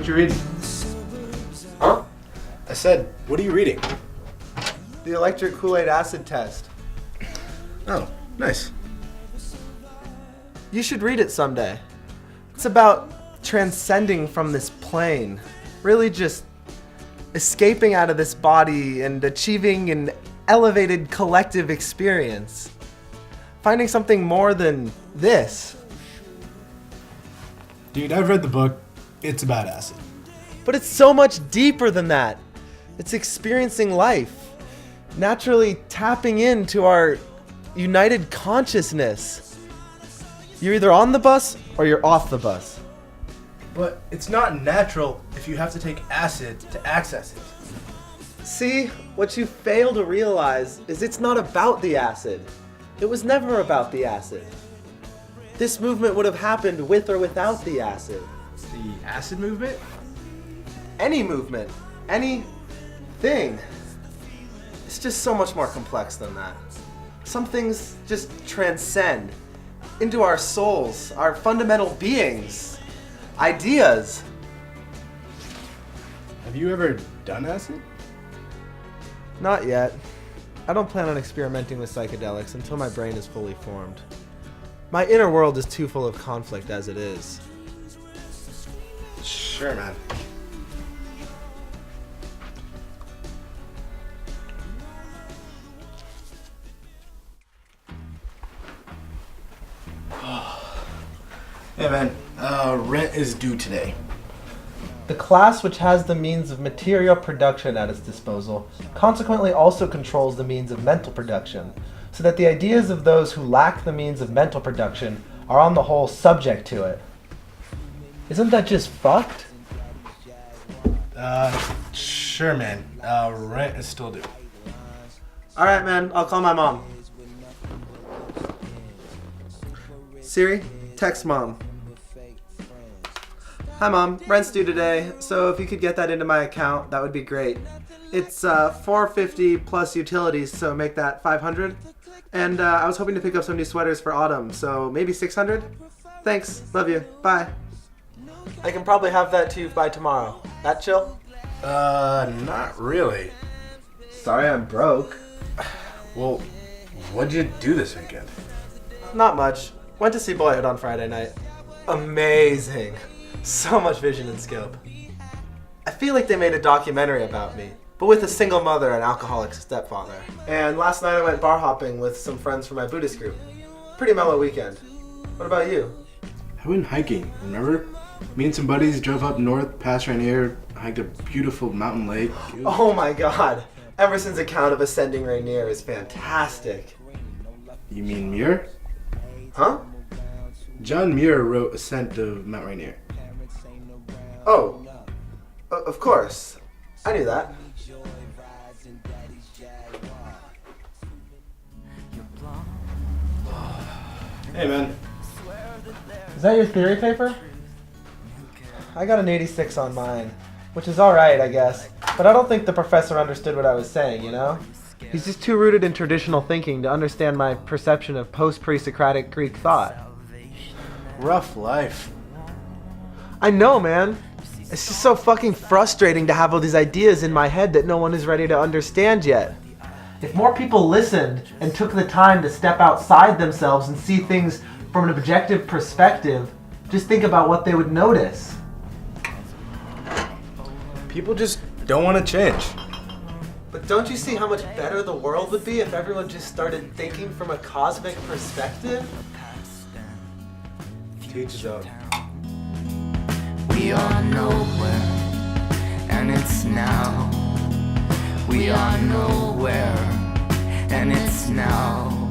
What you reading? Huh? I said, what are you reading? The electric Kool-Aid acid test. Oh, nice. You should read it someday. It's about transcending from this plane. Really just escaping out of this body and achieving an elevated collective experience. Finding something more than this. Dude, I've read the book. It's about acid. But it's so much deeper than that. It's experiencing life. Naturally tapping into our united consciousness. You're either on the bus or you're off the bus. But it's not natural if you have to take acid to access it. See, what you fail to realize is it's not about the acid. It was never about the acid. This movement would have happened with or without the acid. The acid movement? Any movement, any thing. It's just so much more complex than that. Some things just transcend into our souls, our fundamental beings, ideas. Have you ever done acid? Not yet. I don't plan on experimenting with psychedelics until my brain is fully formed. My inner world is too full of conflict as it is. Sure, man. Hey, man. Rent is due today. The class which has the means of material production at its disposal consequently also controls the means of mental production, so that the ideas of those who lack the means of mental production are on the whole subject to it. Isn't that just fucked? Sure, man. Rent is still due. Alright, man, I'll call my mom. Siri, text mom. Hi mom, rent's due today, so if you could get that into my account, that would be great. It's $450 plus utilities, so make that $500. And I was hoping to pick up some new sweaters for autumn, so maybe $600? Thanks, love you, bye. I can probably have that to you by tomorrow. That chill? Not really. Sorry I'm broke. Well, what'd you do this weekend? Not much. Went to see Boyhood on Friday night. Amazing. So much vision and scope. I feel like they made a documentary about me, but with a single mother and alcoholic stepfather. And last night I went bar hopping with some friends from my Buddhist group. Pretty mellow weekend. What about you? I went hiking, remember? Me and some buddies drove up north past Rainier, hiked a beautiful mountain lake. Oh my god. Emerson's account of ascending Rainier is fantastic. You mean Muir? Huh? John Muir wrote Ascent of Mount Rainier. Oh. Of course. I knew that. Hey, man. Is that your theory paper? I got an 86 on mine, which is alright, I guess. But I don't think the professor understood what I was saying, you know? He's just too rooted in traditional thinking to understand my perception of post-pre-Socratic Greek thought. Rough life. I know, man. It's just so fucking frustrating to have all these ideas in my head that no one is ready to understand yet. If more people listened and took the time to step outside themselves and see things from an objective perspective, just think about what they would notice. People just don't want to change. But don't you see how much better the world would be if everyone just started thinking from a cosmic perspective? Teach his own. We are nowhere, and it's now. We are nowhere, and it's now.